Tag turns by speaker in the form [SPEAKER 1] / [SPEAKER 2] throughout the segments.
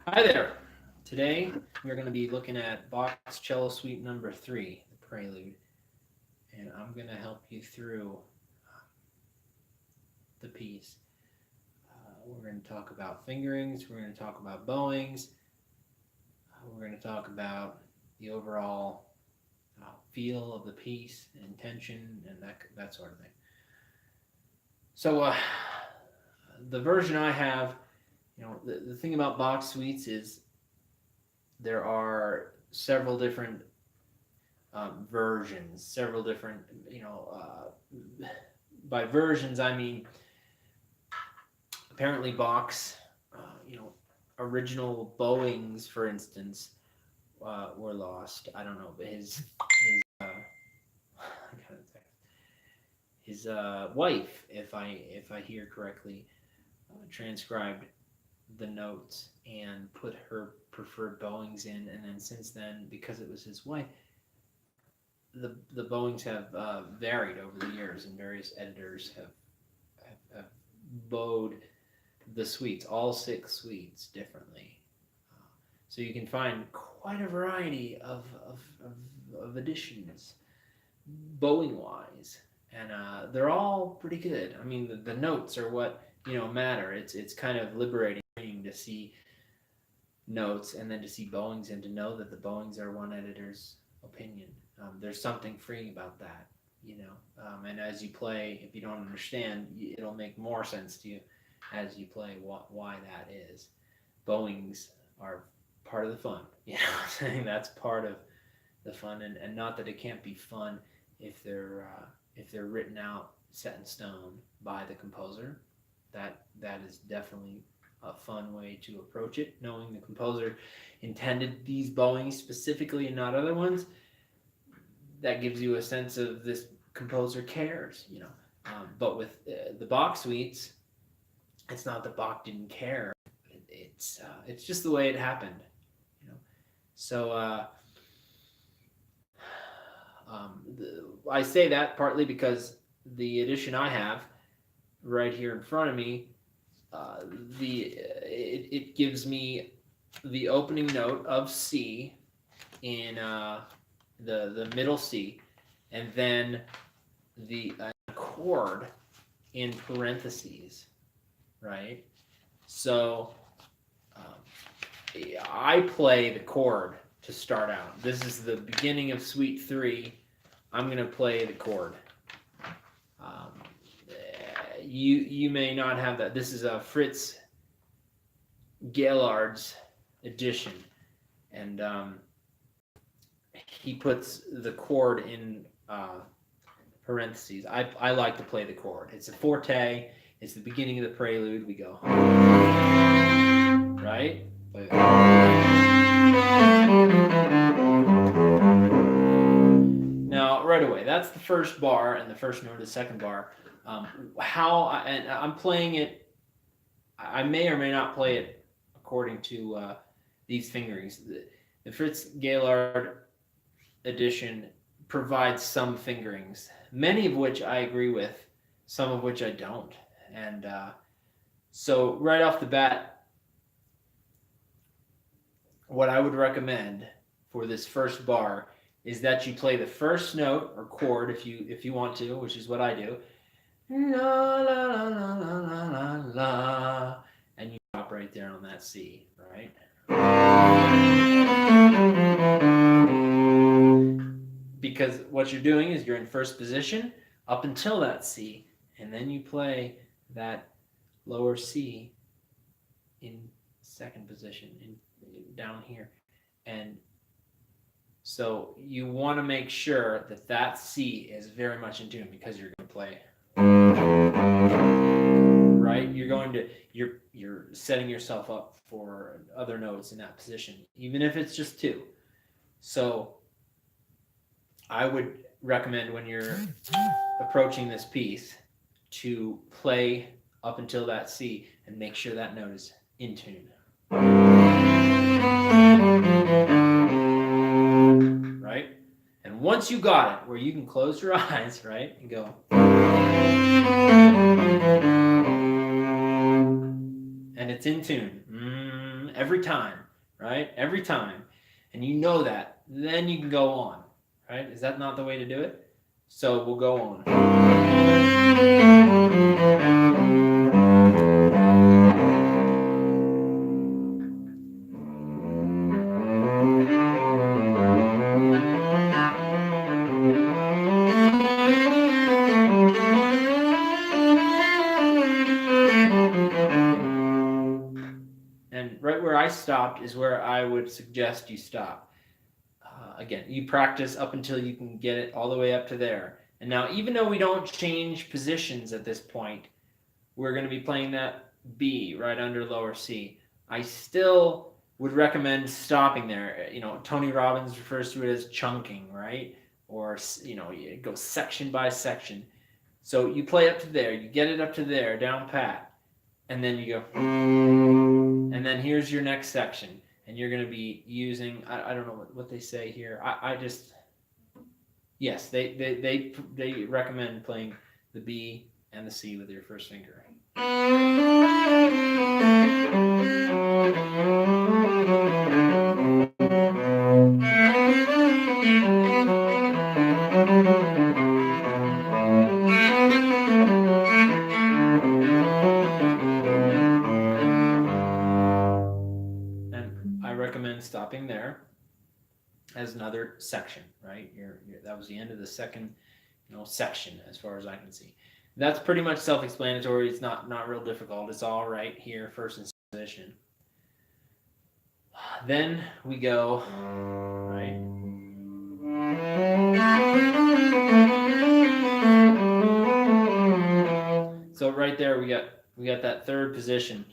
[SPEAKER 1] Hi there. Today we're going to be looking at Bach's Cello Suite Number 3, the Prelude, and I'm going to help you through the piece. We're going to talk about fingerings, we're going to talk about bowings, we're going to talk about the overall feel of the piece, intention, and that sort of thing. So, the version I have, the thing about Bach suites is there are several different versions, several different, by versions I mean apparently Bach's, original bowings, for instance, were lost. I don't know, but his wife, if I hear correctly, transcribed the notes and put her preferred bowings in, and then since then, because it was his wife, the bowings have varied over the years, and various editors have bowed the suites, all six suites, differently. So you can find quite a variety of editions, bowing wise, and they're all pretty good. I mean, the notes are what matter. It's kind of liberating to see notes and then to see bowings and to know that the bowings are one editor's opinion. There's something freeing about that, and as you play, if you don't understand, it'll make more sense to you as you play why that is. Bowings are part of the fun. I'm saying that's part of the fun, and not that it can't be fun if they're written out, set in stone by the composer. That is definitely a fun way to approach it, knowing the composer intended these bowings specifically and not other ones. That gives you a sense of this composer cares. But with the Bach suites, it's not that Bach didn't care. It's just the way it happened. You know. So I say that partly because the edition I have right here in front of me, it gives me the opening note of C in the middle C, and then the chord in parentheses, right? So I play the chord to start out. This is the beginning of Suite 3. I'm going to play the chord. You may not have that. This is a Fritz Gaillard's edition, and he puts the chord in parentheses. I like to play the chord. It's a forte. It's the beginning of the prelude. We go right. Now, right away, that's the first bar, and the first note of the second bar. And I'm playing it. I may or may not play it according to these fingerings. The Fritz Gaillard edition provides some fingerings, many of which I agree with, some of which I don't. And so right off the bat, what I would recommend for this first bar is that you play the first note or chord if you want to, which is what I do. La la la la la la la, and you drop right there on that C, right? Because what you're doing is you're in first position up until that C, and then you play that lower C in second position, down here. And so you want to make sure that that C is very much in tune, because you're going to play right. You're setting yourself up for other notes in that position, even if it's just two. So I would recommend, when you're approaching this piece, to play up until that C and make sure that note is in tune. Right? And once you got it, where you can close your eyes, right, and go, and it's in tune, rhythm every time, right? Every time. And you know that. Then you can go on, right? Is that not the way to do it? So we'll go on. And right where I stopped is where I would suggest you stop. Again, you practice up until you can get it all the way up to there. And now, even though we don't change positions at this point, we're going to be playing that B right under lower C. I still would recommend stopping there. You know, Tony Robbins refers to it as chunking, right? Or, you know, it goes section by section. So you play up to there, you get it up to there, down pat, and then you go, and then here's your next section. And you're going to be using, I don't know what they say here. I just, yes, they recommend playing the B and the C with your first finger. Stopping there as another section, right? That was the end of the second, section as far as I can see. That's pretty much self-explanatory. It's not real difficult. It's all right here, first and second position. Then we go, right? So right there we got that third position.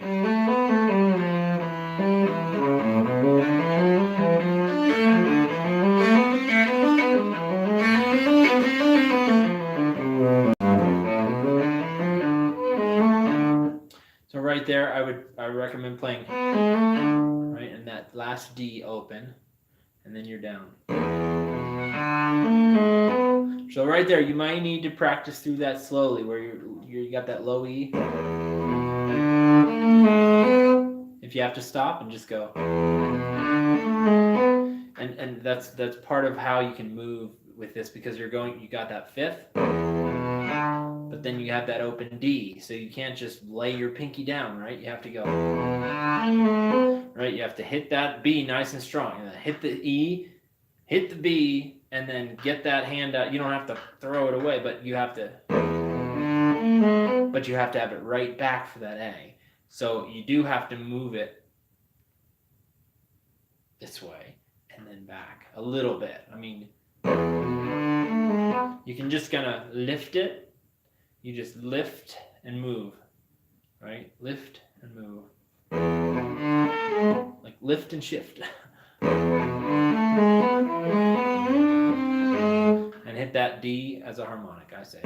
[SPEAKER 1] So right there, I recommend playing right, and that last D open, and then you're down. So right there, you might need to practice through that slowly, where you got that low E. If you have to stop and just go, and that's part of how you can move with this, because you got that fifth, but then you have that open D, so you can't just lay your pinky down, right? You have to go, right? You have to hit that B nice and strong, and then hit the E, hit the B, and then get that hand out. You don't have to throw it away, but you have to have it right back for that A. So you do have to move it this way and then back a little bit. I mean, you can just kind of lift it. You just lift and move, right? Lift and move. Like lift and shift. And hit that D as a harmonic, I say.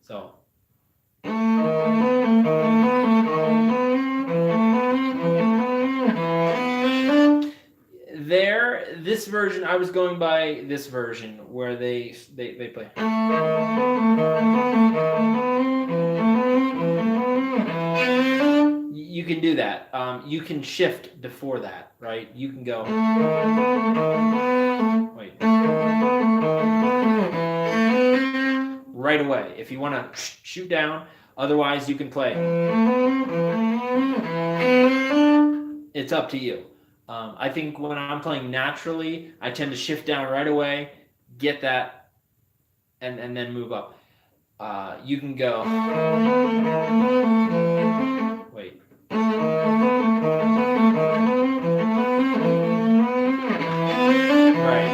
[SPEAKER 1] So. This version, I was going by this version where they play. You can do that. You can shift before that, right? You can go. Wait. Right away. If you want to shoot down, otherwise you can play. It's up to you. I think when I'm playing naturally, I tend to shift down right away, get that, and then move up. You can go. Wait. Right.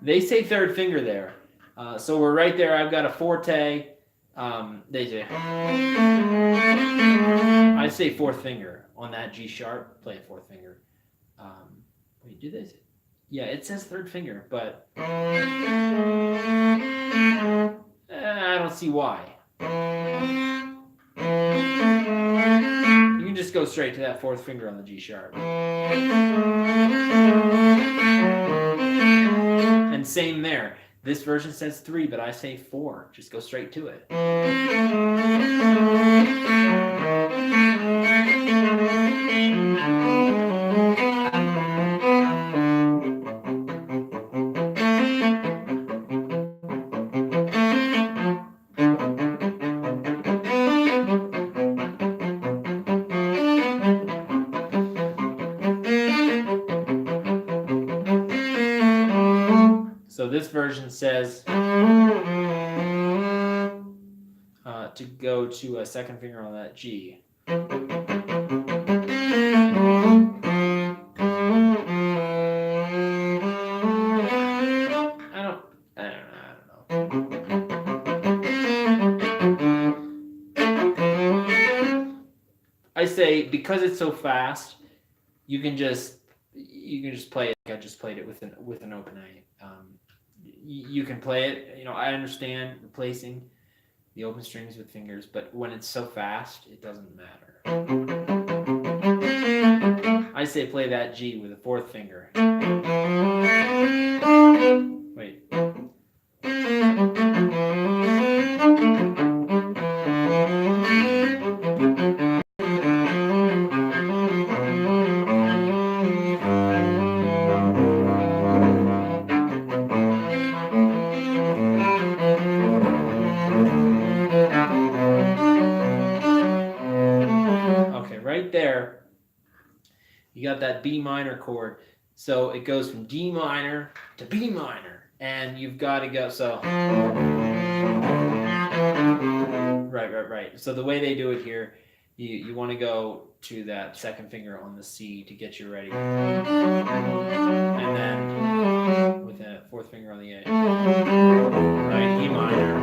[SPEAKER 1] They say third finger there. So we're right there. I've got a forte. They say. I say fourth finger on that G sharp. Play a fourth finger. Wait, do they say? Yeah, it says third finger, but I don't see why. You can just go straight to that fourth finger on the G sharp. same there. This version says 3, but I say 4. Just go straight to it. So this version says to go to a second finger on that G. I don't know. I say because it's so fast, you can just play it. Like I just played it with an open eye. You can play it. I understand replacing the open strings with fingers, but when it's so fast, it doesn't matter. I say play that G with a 4th finger. Wait. Right there, you got that B minor chord. So it goes from D minor to B minor, and you've got to go. So right. So the way they do it here, you want to go to that second finger on the C to get you ready, and then with a 4th finger on the A, right, E minor,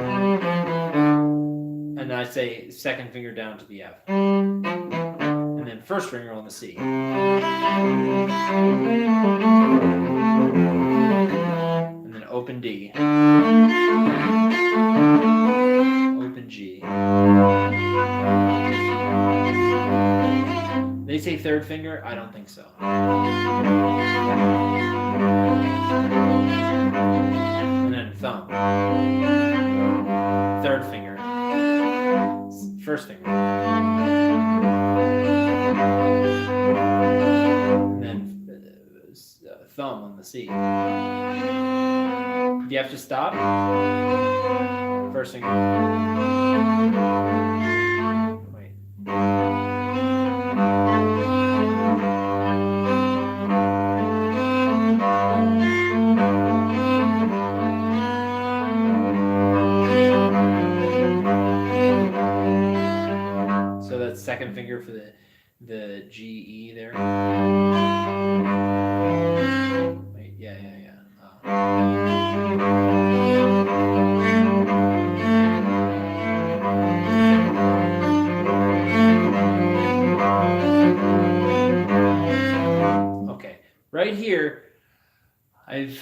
[SPEAKER 1] and I say second finger down to the F. And then 1st finger on the C. And then open D. Open G. They say 3rd finger? I don't think so. And then thumb. 3rd finger. 1st finger. Thumb on the C. Do you have to stop? 1st finger. Wait. So that's 2nd finger for the G, E there. Wait, yeah. Okay, right here, I've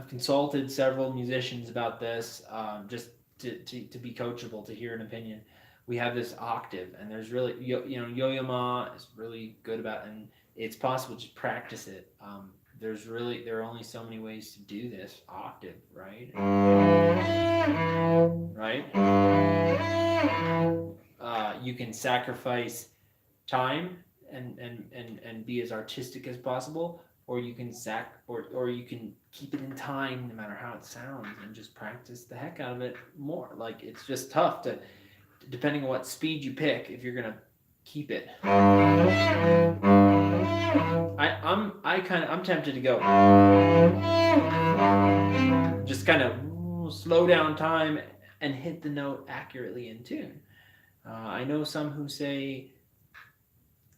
[SPEAKER 1] consulted several musicians about this, just to be coachable, to hear an opinion. We have this octave, and there's really, Yo-Yo Ma is really good about it, and it's possible to practice it. There are only so many ways to do this octave, right? Right? You can sacrifice time and be as artistic as possible, or you can or you can keep it in time no matter how it sounds and just practice the heck out of it more. Like, it's just tough to, depending on what speed you pick, if you're gonna keep it. I'm tempted to go just kind of slow down time and hit the note accurately in tune. I know some who say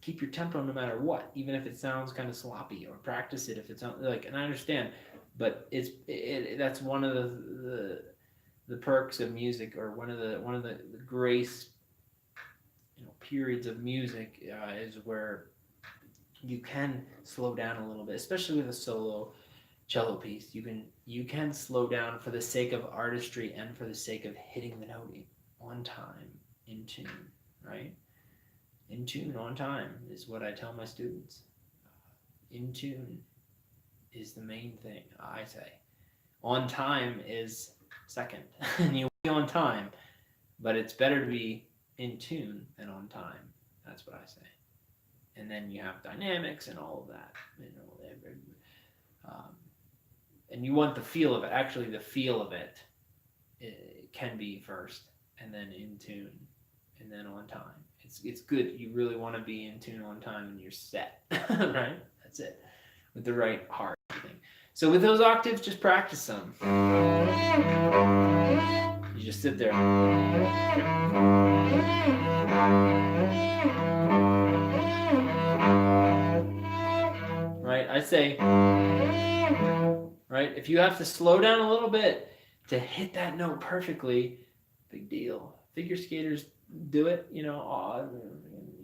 [SPEAKER 1] keep your tempo no matter what, even if it sounds kind of sloppy, or practice it if it sounds like, and I understand, but that's one of the perks of music, or one of the grace periods of music, is where you can slow down a little bit, especially with a solo cello piece. You can slow down for the sake of artistry and for the sake of hitting the note on time, in tune, right? In tune, on time is what I tell my students. In tune is the main thing, I say. On time is second. And you be on time, but it's better to be in tune than on time. That's what I say. And then you have dynamics and all of that. Um, and you want the feel of it. Actually, the feel of it can be first, and then in tune, and then on time. It's good. You really want to be in tune on time, and you're set, right? That's it. With the right heart thing. So with those octaves, just practice them. You just sit there. Right? I say, right? If you have to slow down a little bit to hit that note perfectly, big deal. Figure skaters do it, you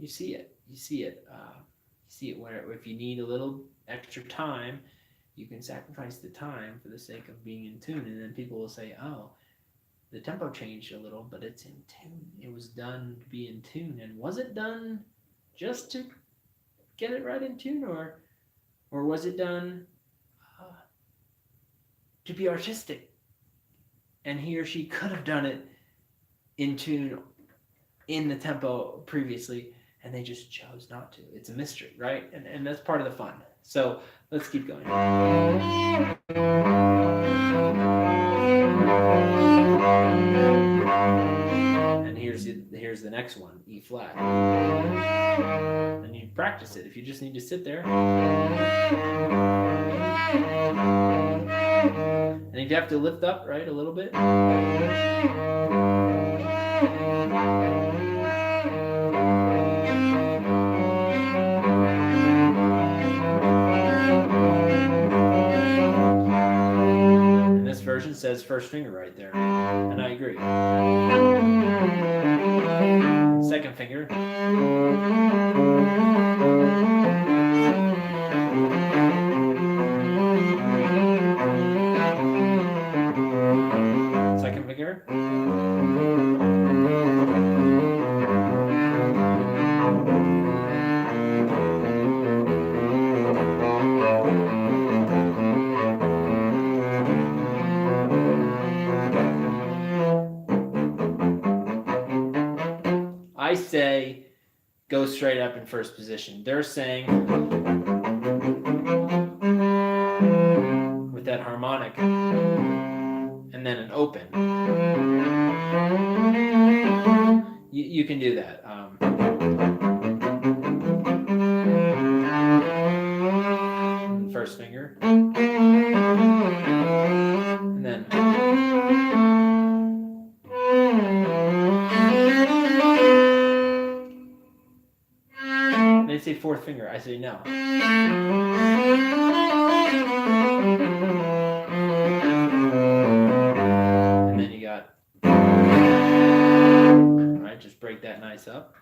[SPEAKER 1] see it. You see it. You see it where if you need a little extra time, you can sacrifice the time for the sake of being in tune. And then people will say, oh, the tempo changed a little, but it's in tune. It was done to be in tune. And was it done just to get it right in tune, or was it done to be artistic? And he or she could have done it in tune in the tempo previously, and they just chose not to. It's a mystery, right? And that's part of the fun. So let's keep going. And here's the next one, E flat. And you practice it if you just need to sit there. And if you have to lift up, right, a little bit. And this version says first finger right there. And I agree. Second finger. Second finger. I say go straight up in first position. They're saying with that harmonic and then an open. You can do that. First finger. And then they say fourth finger. I say no. And then you got, all right, just break that nice up.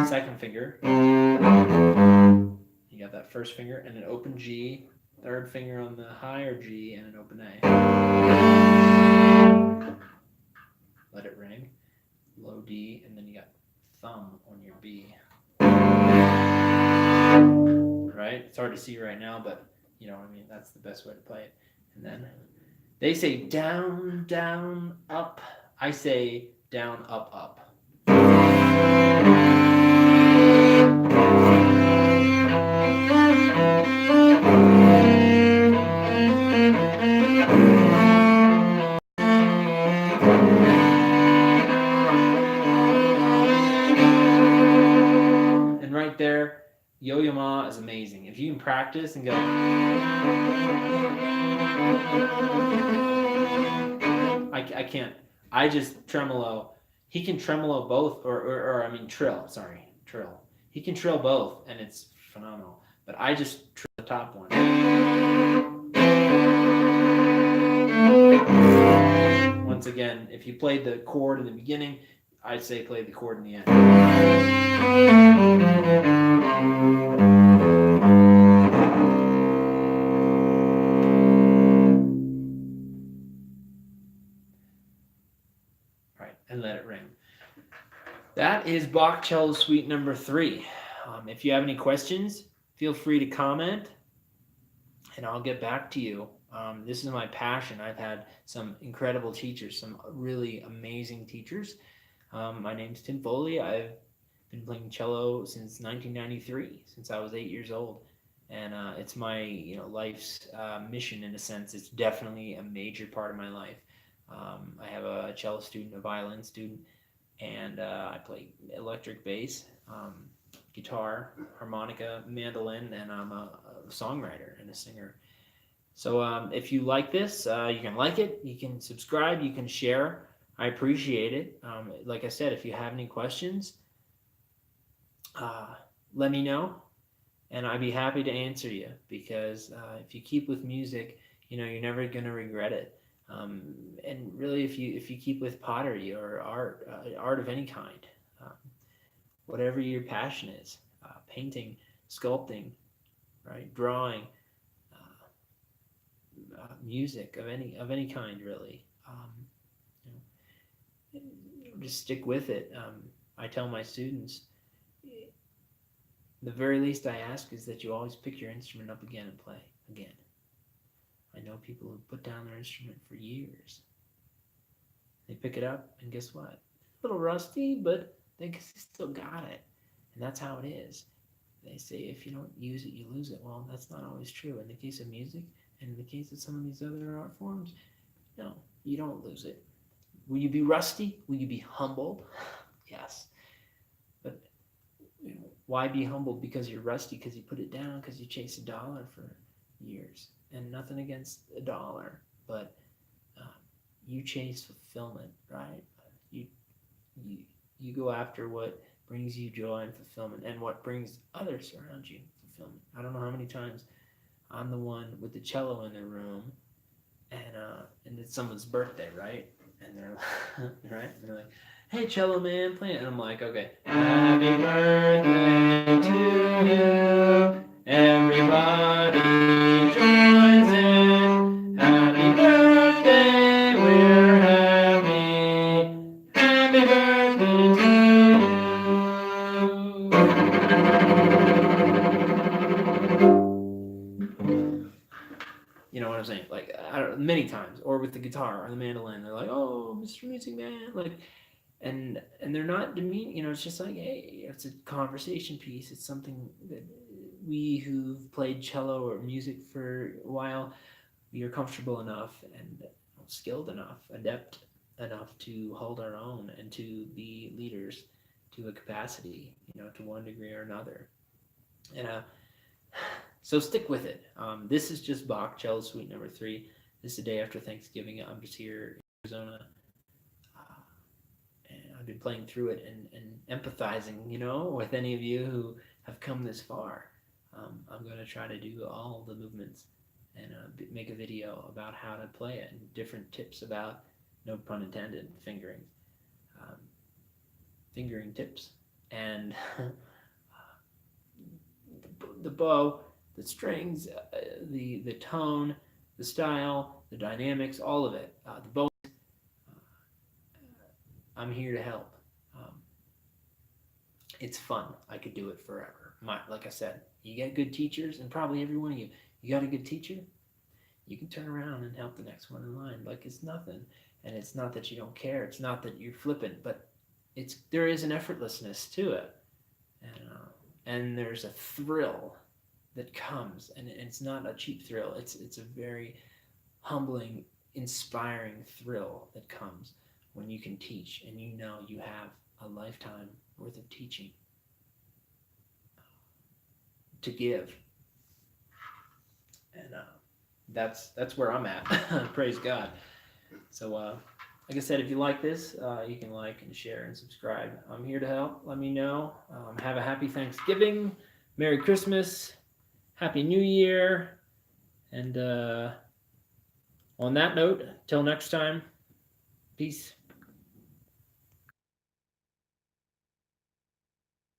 [SPEAKER 1] Second finger. You got that first finger and an open G. Third finger on the higher G and an open A. Let it ring. Low D, and then you got thumb on your B. Right? It's hard to see right now, but that's the best way to play it. And then they say down, down, up. I say down, up, up. And right there, Yo-Yo Ma is amazing. If you can practice and go, I can't. I just tremolo. He can tremolo both, or trill. Sorry, trill. He can trill both, and it's phenomenal. But I just trill the top one. Once again, if you played the chord in the beginning, I'd say play the chord in the end. Right, and let it ring. That is Bach Cello Suite number 3. If you have any questions, feel free to comment. and I'll get back to you. This is my passion. I've had some incredible teachers, some really amazing teachers. My name's Tim Foley. I've been playing cello since 1993, since I was 8 years old, and it's my life's mission in a sense. It's definitely a major part of my life. I have a cello student, a violin student, and I play electric bass, guitar, harmonica, mandolin, and I'm a songwriter and a singer. So if you like this, you can like it, you can subscribe, you can share. I appreciate it. Like I said, if you have any questions, let me know, and I'd be happy to answer you. Because if you keep with music, you're never gonna regret it. And really, if you keep with pottery or art of any kind, whatever your passion is, painting, sculpting, right, drawing, music of any kind, really. Just stick with it. I tell my students, the very least I ask is that you always pick your instrument up again and play again. I know people who put down their instrument for years. They pick it up, and guess what? A little rusty, but they still got it. And that's how it is. They say if you don't use it, you lose it. Well, that's not always true. In the case of music, and in the case of some of these other art forms, no, you don't lose it. Will you be rusty? Will you be humbled? Yes. But why be humbled because you're rusty, because you put it down, because you chase $1 for years? And nothing against $1, but you chase fulfillment, right? You go after what brings you joy and fulfillment, and what brings others around you fulfillment. I don't know how many times I'm the one with the cello in their room, and it's someone's birthday, right? And they're right, and they're like, "Hey, cello man, play it." And I'm like, "Okay, happy birthday to you, everybody joins in. Happy birthday, we're happy. Happy birthday to you." You know what I'm saying? Like, I don't, many times, or with the guitar or the mandolin, they're like, "Oh, Mr. Music Man," like, and they're not demeaning. It's just like, hey, it's a conversation piece. It's something that we who've played cello or music for a while, we are comfortable enough and skilled enough, adept enough to hold our own and to be leaders to a capacity, to one degree or another. And so stick with it. This is just Bach Cello Suite Number 3. This is the day after Thanksgiving. I'm just here in Arizona, and I've been playing through it and empathizing, with any of you who have come this far. I'm going to try to do all the movements and make a video about how to play it and different tips about, no pun intended, fingering tips, and the bow, the strings, the tone, the style, the dynamics, all of it. The bow. I'm here to help. It's fun. I could do it forever. Like I said, you get good teachers, and probably every one of you got a good teacher, you can turn around and help the next one in line like it's nothing. And it's not that you don't care. It's not that you're flippant, but there is an effortlessness to it, and there's a thrill that comes, and it's not a cheap thrill. It's a very humbling, inspiring thrill that comes when you can teach, and you have a lifetime worth of teaching to give, and that's where I'm at. Praise God. So like I said, if you like this, you can like and share and subscribe. I'm here to help. Let me know. Have a happy Thanksgiving, Merry Christmas, Happy New Year, and on that note, till next time, peace.